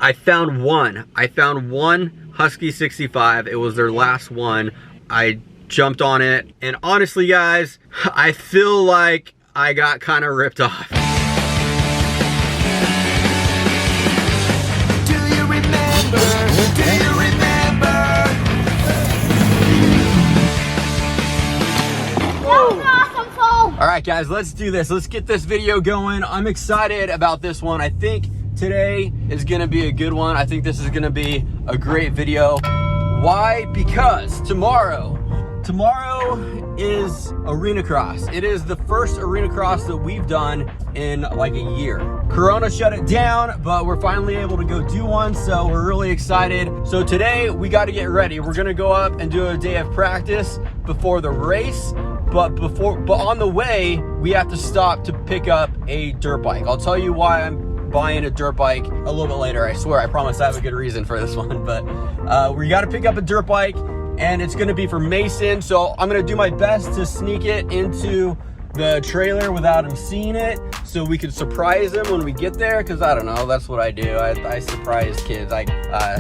I found one Husky 65. It was their last one. I jumped on it, and honestly guys, I feel like I got kind of ripped off. Do you remember? Do you remember? That was an awesome fall. All right guys, let's do this. Let's get this video going. I'm excited about this one. I think today is gonna be a good one. I think this is gonna be a great video. Why? Because tomorrow is Arena Cross. It is the first Arena Cross that we've done in like a year. Corona shut it down, but we're finally able to go do one, so we're really excited. So today we got to get ready. We're gonna go up and do a day of practice before the race, but on the way we have to stop to pick up a dirt bike. I'll tell you why I'm buying a dirt bike a little bit later. I swear, I promise I have a good reason for this one, but we got to pick up a dirt bike, and it's gonna be for Mason. So I'm gonna do my best to sneak it into the trailer without him seeing it, so we can surprise him when we get there. Cause I don't know, that's what I do. I surprise kids.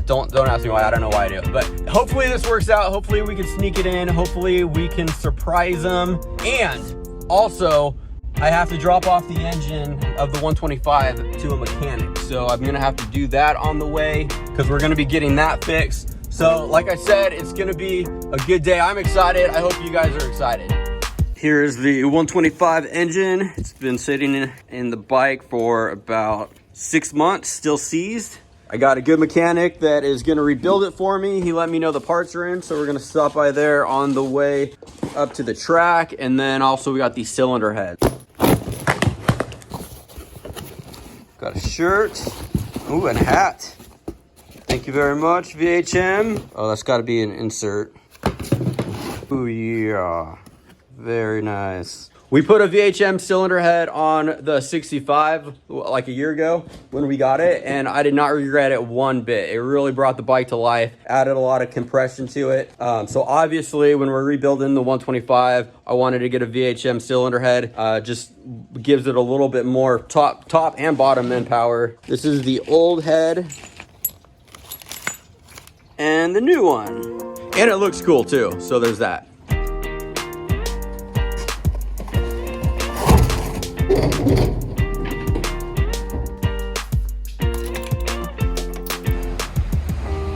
Don't ask me why. I don't know why I do it, but hopefully this works out. Hopefully we can sneak it in. Hopefully we can surprise them. And also, I have to drop off the engine of the 125 to a mechanic. So I'm gonna have to do that on the way, because we're gonna be getting that fixed. So like I said, it's gonna be a good day. I'm excited. I hope you guys are excited. Here's the 125 engine. It's been sitting in the bike for about 6 months, still seized. I got a good mechanic that is gonna rebuild it for me. He let me know the parts are in, so we're gonna stop by there on the way up to the track. And then also we got these cylinder heads. Got a shirt, ooh, and a hat. Thank you very much, VHM. Oh, that's gotta be an insert. Ooh, yeah, very nice. We put a VHM cylinder head on the 65 like a year ago when we got it, and I did not regret it one bit. It really brought the bike to life, added a lot of compression to it. So obviously when we're rebuilding the 125, I wanted to get a VHM cylinder head. Just gives it a little bit more top and bottom end power. This is the old head and the new one. And it looks cool too, so there's that.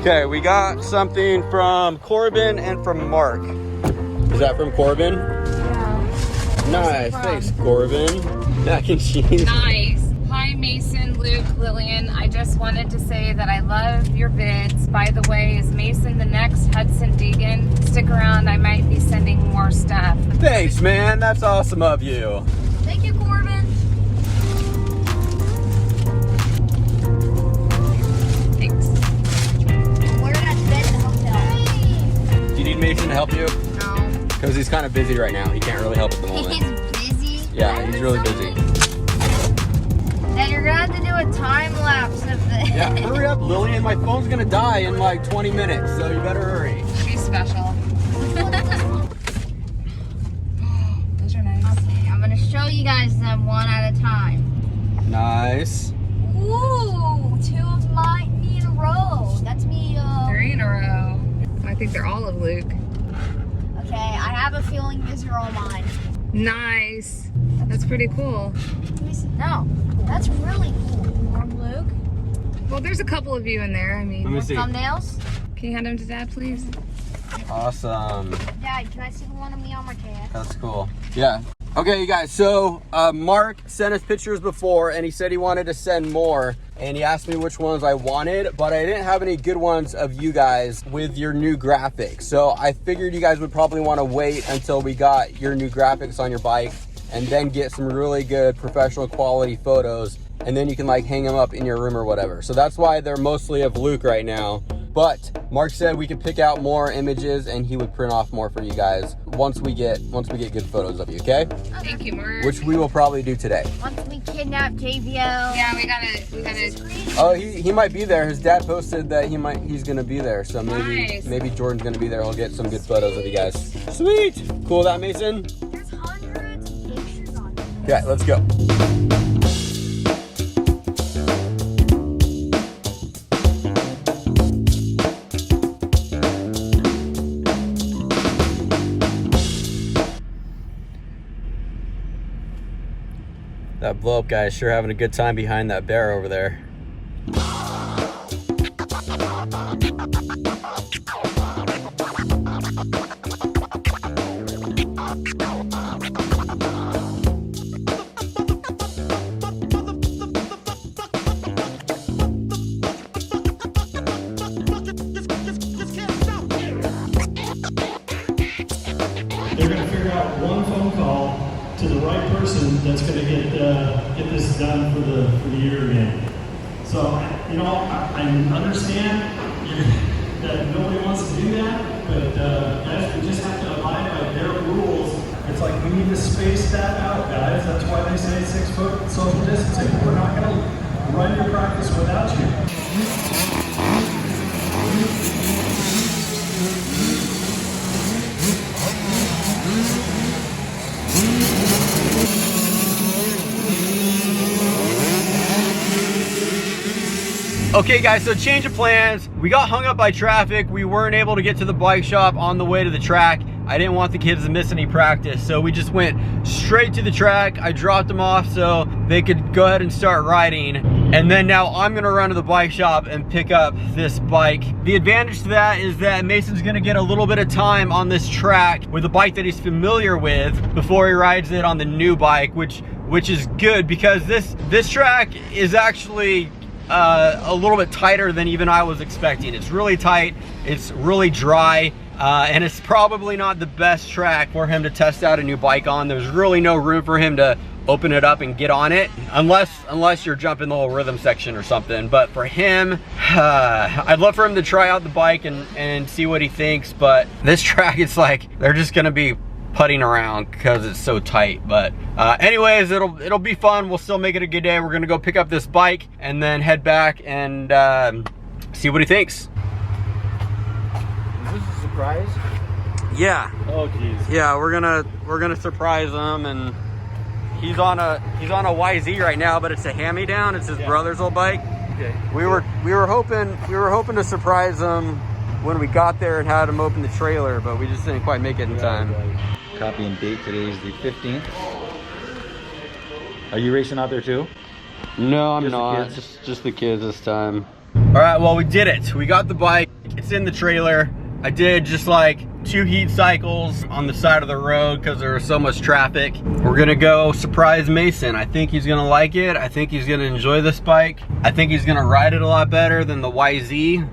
Okay, we got something from Corbin and from Mark. Is that from Corbin? Yeah. Nice, thanks Corbin. Mac and cheese. Nice. Hi Mason, Luke, Lillian. I just wanted to say that I love your vids. By the way, is Mason the next Hudson Deegan? Stick around, I might be sending more stuff. Thanks, man. That's awesome of you. Thank you, Corbin. Thanks. We're at bed in the hotel. Do you need Mason to help you? No. Because he's kind of busy right now. He can't really help at the moment. He's busy. Yeah, he's really busy. Then you're gonna have to do a time lapse of this. Yeah, hurry up, Lillian. My phone's gonna die in like 20 minutes, so you better hurry. She's special. Those are nice. Okay, I'm gonna show you guys them one at a time. Nice. Ooh, 2 of mine, me in a row. That's me. 3 in a row. I think they're all of Luke. Okay, I have a feeling these are all mine. Nice. That's pretty cool. Let me see. No, that's really cool. From Luke. Well, there's a couple of you in there. I Let mean, me see. Thumbnails. can you hand them to Dad, please? Awesome. Dad, can I see the one of me on my cast? That's cool. Yeah. Okay, you guys, so Mark sent us pictures before, and he said he wanted to send more, and he asked me which ones I wanted, but I didn't have any good ones of you guys with your new graphics. So I figured you guys would probably want to wait until we got your new graphics on your bike, and then get some really good professional quality photos, and then you can like hang them up in your room or whatever. So that's why they're mostly of Luke right now. But Mark said we could pick out more images and he would print off more for you guys once we get good photos of you, okay? Thank you, Mark. Which we will probably do today. Once we kidnap JVO. Yeah, we gotta. Oh, he might be there. His dad posted that he's gonna be there. So Nice. maybe Jordan's gonna be there. He'll get some good photos of you guys. Sweet. Cool with that, Mason? There's hundreds of pictures on it. Okay, let's go. that blow up guy is sure having a good time behind that bear over there. They're going to figure out one phone call to the right person that's going to get this done for the year again. So, you know, I understand that nobody wants to do that, but guys, we just have to abide by their rules. It's like we need to space that out, guys. That's why they say 6 foot social distancing. We're not going to run your practice without you. Okay guys, so change of plans. We got hung up by traffic. We weren't able to get to the bike shop on the way to the track. I didn't want the kids to miss any practice, so we just went straight to the track. I dropped them off so they could go ahead and start riding. And then now I'm gonna run to the bike shop and pick up this bike. The advantage to that is that Mason's gonna get a little bit of time on this track with a bike that he's familiar with before he rides it on the new bike, which is good because this track is actually a little bit tighter than even I was expecting. It's really tight, it's really dry, and it's probably not the best track for him to test out a new bike on. There's really no room for him to open it up and get on it, unless you're jumping the whole rhythm section or something. But for him, I'd love for him to try out the bike and see what he thinks, but this track, it's like they're just gonna be putting around because it's so tight. But anyways, it'll be fun. We'll still make it a good day. We're gonna go pick up this bike and then head back and see what he thinks. Is this a surprise? Yeah. Oh geez. Yeah, we're gonna surprise him, and he's on a YZ right now, but it's a hand-me-down. It's his brother's old bike. Okay. We were hoping to surprise him when we got there and had him open the trailer, but we just didn't quite make it in time. Copy and date. Today is the 15th. Are you racing out there too? No, I'm Just the not. kids? Just the kids this time. All right, well, we did it. We got the bike. It's in the trailer. I did just like 2 heat cycles on the side of the road because there was so much traffic. We're gonna go surprise Mason. I think he's gonna like it. I think he's gonna enjoy this bike. I think he's gonna ride it a lot better than the YZ.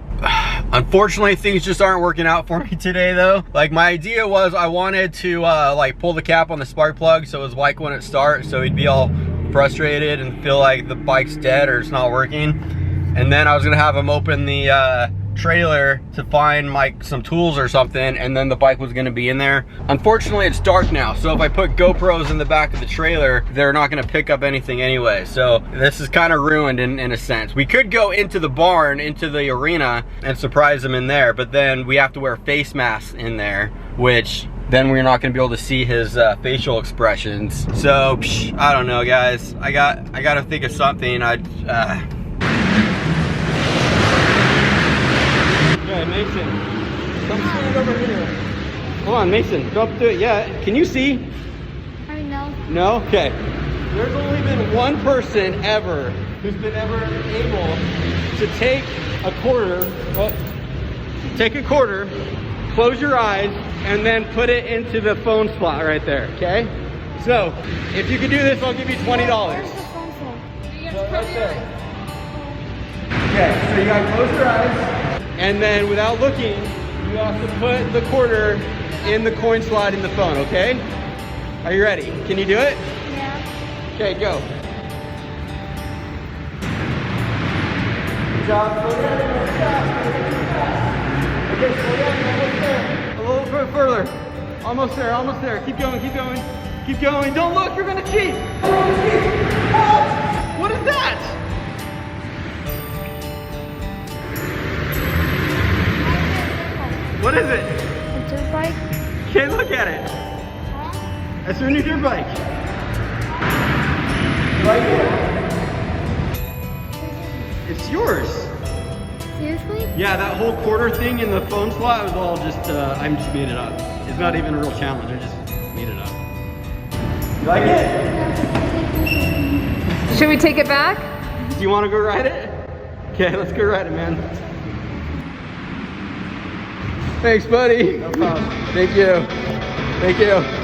Unfortunately, things just aren't working out for me today though. Like, my idea was I wanted to like pull the cap on the spark plug so his bike wouldn't start, so he'd be all frustrated and feel like the bike's dead or it's not working. And then I was gonna have him open the trailer to find like some tools or something, and then the bike was gonna be in there. Unfortunately, it's dark now, so if I put GoPros in the back of the trailer, they're not gonna pick up anything anyway. So this is kind of ruined in a sense. We could go into the barn, into the arena, and surprise him in there, but then we have to wear face masks in there, which then we're not gonna be able to see his facial expressions. So I don't know, guys. I gotta think of something. Okay, Mason, come stand over here. Come on, Mason, go up to it. Yeah, can you see? I know. No? Okay. There's only been one person ever who's been ever able to take a quarter, close your eyes, and then put it into the phone slot right there, okay? So, if you can do this, I'll give you $20. Where's the phone slot? So right there. Okay, so you gotta close your eyes. And then without looking, you have to put the quarter in the coin slot in the phone, okay? Are you ready? Can you do it? Yeah. Okay, go. Good job. Slow down. Okay, slow down. Almost there. A little bit further. Almost there. Keep going. Don't look, you're gonna cheat. Oh, what is that? What is it? A dirt bike? Okay, look at it. Huh? That's your new dirt bike. You like it? It's yours. Seriously? Yeah, that whole quarter thing in the phone slot was all just, I just made it up. It's not even a real challenge, I just made it up. You like it? Should we take it back? Do you want to go ride it? Okay, let's go ride it, man. Thanks, buddy. No problem. Thank you. Thank you.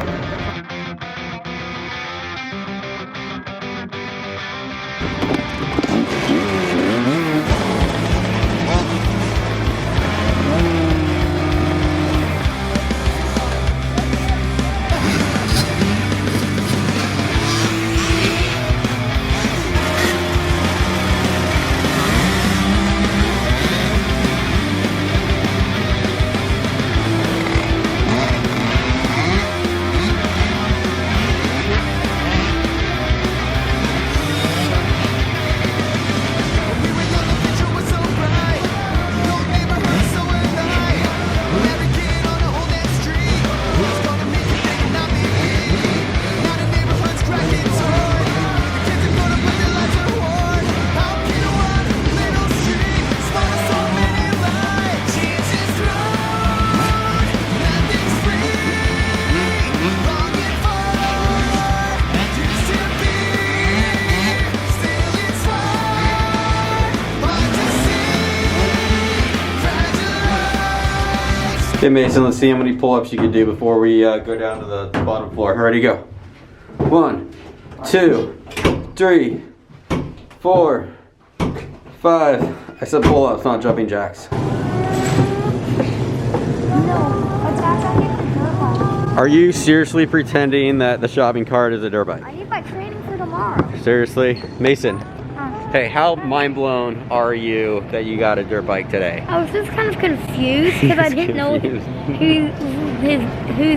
Okay, Mason, let's see how many pull-ups you can do before we go down to the bottom floor. Ready, go. 1, 2, 3, 4, 5. I said pull-ups, not jumping jacks. Are you seriously pretending that the shopping cart is a dirt bike? I need my training for tomorrow. Seriously? Mason, hey, how mind blown are you that you got a dirt bike today? I was just kind of confused because I didn't know who it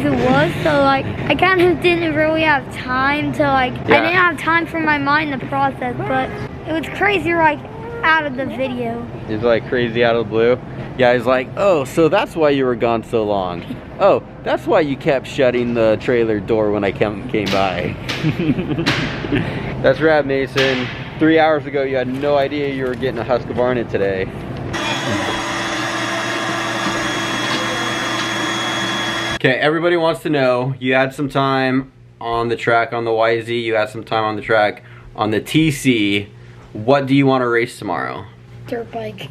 was, so like I kind of didn't really have time to I didn't have time for my mind to process, but it was crazy like out of the video. It's like crazy out of the blue. Yeah, he's like, oh, so that's why you were gone so long. Oh, that's why you kept shutting the trailer door when I came by. That's rad, Mason. 3 hours ago, you had no idea you were getting a Husqvarna today. Okay, everybody wants to know, you had some time on the track on the YZ, you had some time on the track on the TC. What do you want to race tomorrow? Dirt bike.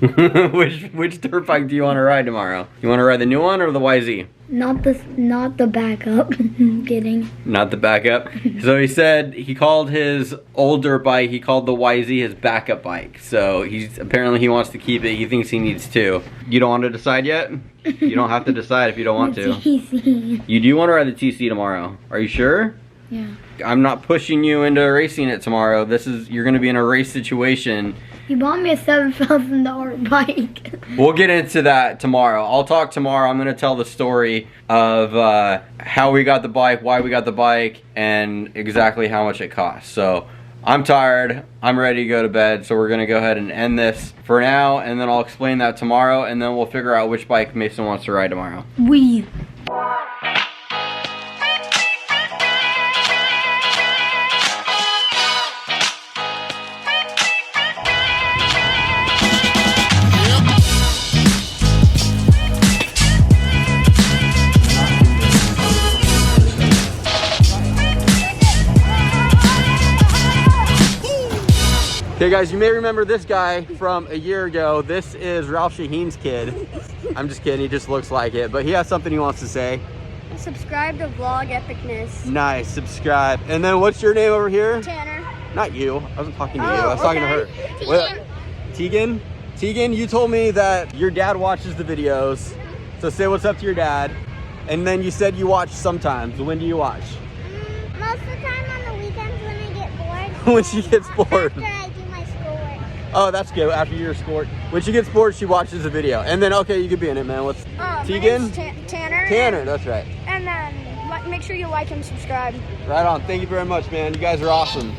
which dirt bike do you want to ride tomorrow? You want to ride the new one or the YZ? Not the backup. I'm kidding. Not the backup. So he said he called his old dirt bike, he called the YZ his backup bike. So apparently he wants to keep it. He thinks he needs two. You don't want to decide yet? You don't have to decide if you don't want to. TC. You do want to ride the TC tomorrow. Are you sure? Yeah. I'm not pushing you into racing it tomorrow. You're going to be in a race situation. You bought me a $7,000 bike. We'll get into that tomorrow. I'll talk tomorrow. I'm going to tell the story of how we got the bike, why we got the bike, and exactly how much it cost. So I'm tired. I'm ready to go to bed. So we're going to go ahead and end this for now, and then I'll explain that tomorrow, and then we'll figure out which bike Mason wants to ride tomorrow. Okay guys, you may remember this guy from a year ago. This is Ralph Shaheen's kid. I'm just kidding, he just looks like it, but he has something he wants to say. Subscribe to VlogEpicenss. Nice, subscribe. And then what's your name over here? Tanner. Not you, I wasn't talking to you, I was talking to her. What? Tegan? Tegan, you told me that your dad watches the videos, so say what's up to your dad. And then you said you watch sometimes. When do you watch? Most of the time on the weekends when I get bored. When she gets bored. After I do my schoolwork. Oh, that's good. After your sport. When she gets bored, she watches the video. And then, okay, you could be in it, man. What's Tegan? Tanner. Tanner, that's right. And then make sure you like and subscribe. Right on. Thank you very much, man. You guys are awesome.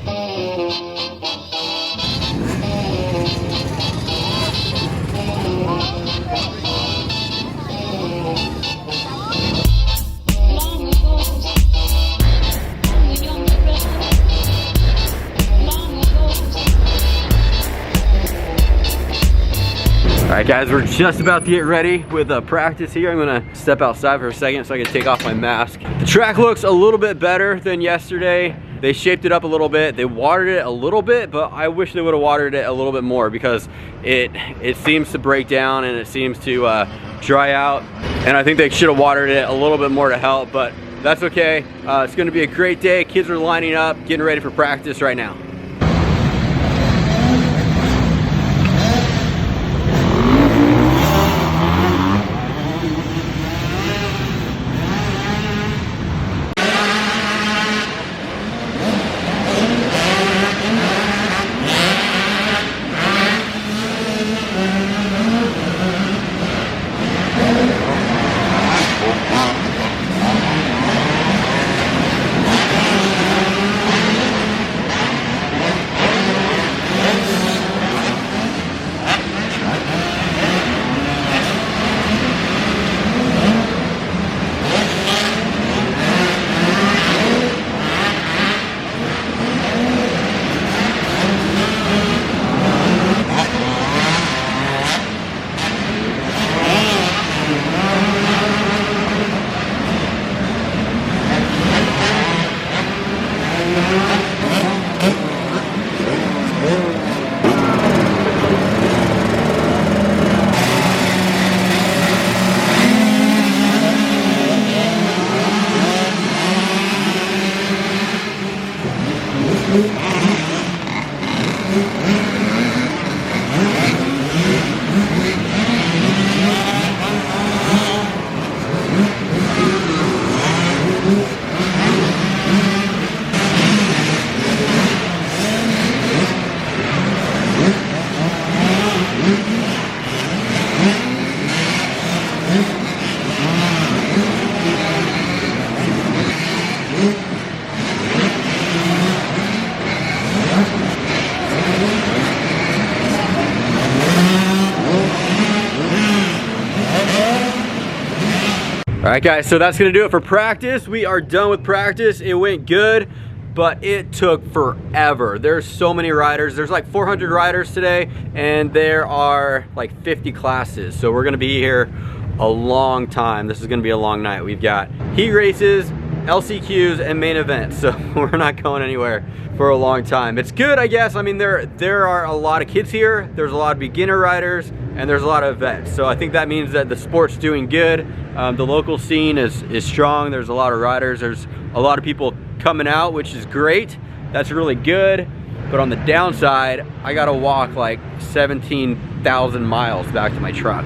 Alright guys, we're just about to get ready with practice here. I'm gonna step outside for a second so I can take off my mask. The track looks a little bit better than yesterday. They shaped it up a little bit. They watered it a little bit, but I wish they would have watered it a little bit more because it seems to break down and it seems to dry out. And I think they should have watered it a little bit more to help, but that's okay. It's gonna be a great day. Kids are lining up, getting ready for practice right now. All right guys, so that's gonna do it for practice. We are done with practice. It went good, but it took forever. There's so many riders. There's like 400 riders today, and there are like 50 classes. So we're gonna be here a long time. This is gonna be a long night. We've got heat races, LCQs, and main events. So we're not going anywhere for a long time. It's good, I guess. I mean, there are a lot of kids here. There's a lot of beginner riders, and there's a lot of vets. So I think that means that the sport's doing good. The local scene is strong. There's a lot of riders. There's a lot of people coming out, which is great. That's really good. But on the downside, I gotta walk like 17,000 miles back to my truck.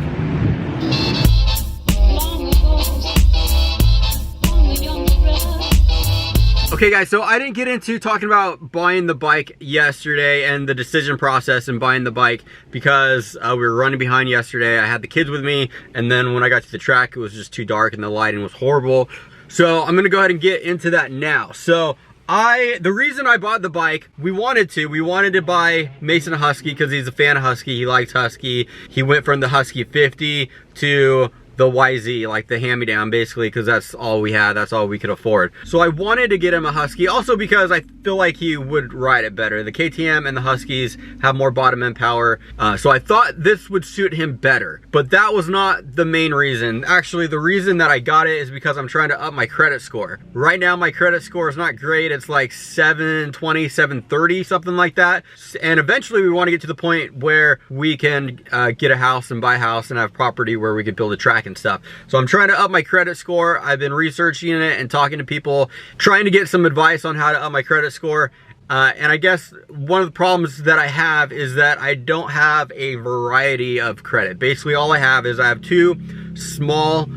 Okay guys, so I didn't get into talking about buying the bike yesterday and the decision process in buying the bike because we were running behind yesterday. I had the kids with me, and then when I got to the track, it was just too dark and the lighting was horrible. So I'm gonna go ahead and get into that now. So the reason I bought the bike, we wanted to buy Mason a Husky because he's a fan of Husky. He likes Husky. He went from the Husky 50 to the YZ, like the hand-me-down, basically, because that's all we had, that's all we could afford. So I wanted to get him a Husky, also because I feel like he would ride it better. The KTM and the Huskies have more bottom end power, so I thought this would suit him better. But that was not the main reason. Actually, the reason that I got it is because I'm trying to up my credit score. Right now, my credit score is not great. It's like 720, 730, something like that. And eventually, we want to get to the point where we can get a house and buy a house and have property where we could build a track and stuff. So I'm trying to up my credit score. I've been researching it and talking to people, trying to get some advice on how to up my credit score. And I guess one of the problems that I have is that I don't have a variety of credit. Basically, all I have is I have two small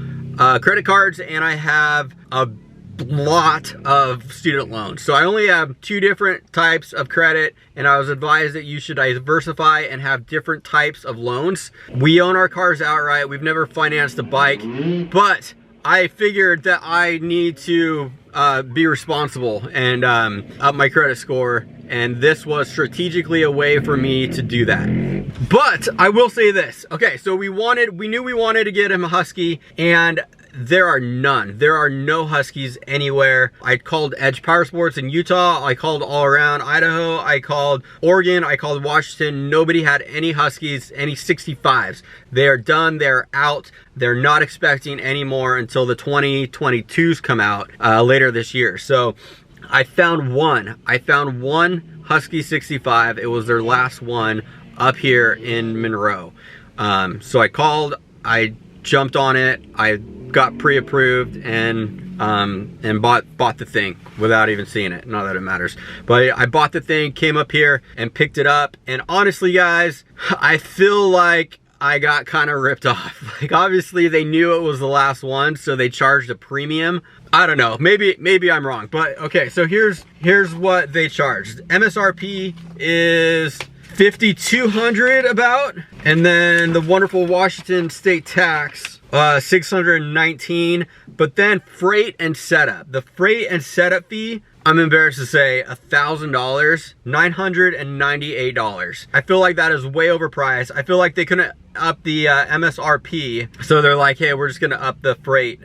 credit cards, and I have a lot of student loans. So I only have two different types of credit, and I was advised that you should diversify and have different types of loans. We own our cars outright. We've never financed a bike, but I figured that I need to be responsible and up my credit score, and this was strategically a way for me to do that. But I will say this. Okay, so we knew we wanted to get him a Husky, and there are none. There are no Huskies anywhere. I called Edge Power Sports in Utah. I called all around Idaho. I called Oregon. I called Washington. Nobody had any Huskies, any 65s. They are done. They're out. They're not expecting any more until the 2022s come out later this year. So I found one Husky 65. It was their last one up here in Monroe. So I called, I jumped on it, I got pre-approved and bought the thing without even seeing it. Not that it matters, but I bought the thing, came up here and picked it up, and honestly guys, I feel like I got kind of ripped off. Like obviously they knew it was the last one, so they charged a premium. I don't know, maybe I'm wrong, but okay, so here's what they charged. MSRP is $5,200 about, and then the wonderful Washington state tax, $619, but then freight and setup. The freight and setup fee, I'm embarrassed to say, $1,000, $998. I feel like that is way overpriced. I feel like they couldn't up the MSRP, so they're like, hey, we're just gonna up the freight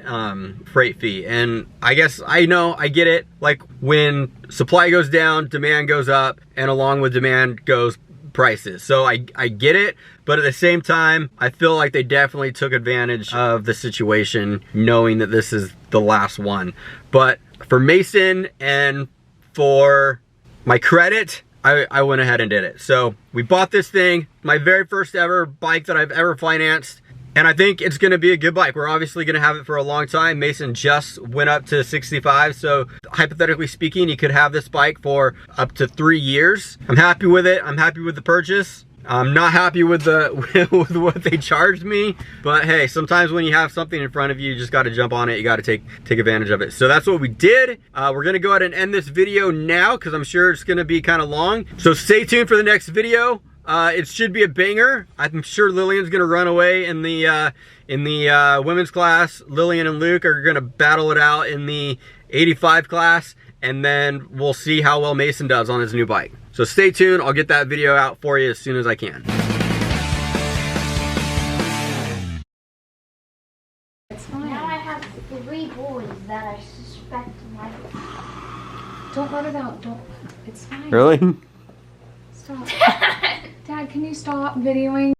fee. And I guess I get it. Like when supply goes down, demand goes up, and along with demand goes prices. So I get it, but at the same time, I feel like they definitely took advantage of the situation, knowing that this is the last one. But for Mason and for my credit, I went ahead and did it. So we bought this thing, my very first ever bike that I've ever financed, and I think it's gonna be a good bike. We're obviously gonna have it for a long time. Mason just went up to 65, so hypothetically speaking, you could have this bike for up to 3 years. I'm happy with it. I'm happy with the purchase. I'm not happy with with what they charged me, but hey, sometimes when you have something in front of you, you just got to jump on it. You got to take advantage of it. So that's what we did. We're gonna go ahead and end this video now because I'm sure it's gonna be kind of long. So stay tuned for the next video. It should be a banger. I'm sure Lillian's gonna run away in the women's class. Lillian and Luke are gonna battle it out in the 85 class, and then we'll see how well Mason does on his new bike. So stay tuned. I'll get that video out for you as soon as I can. Now I have 3 boys that I suspect might. Don't let it out. Don't. It's fine. Really? Stop. Dad, can you stop videoing?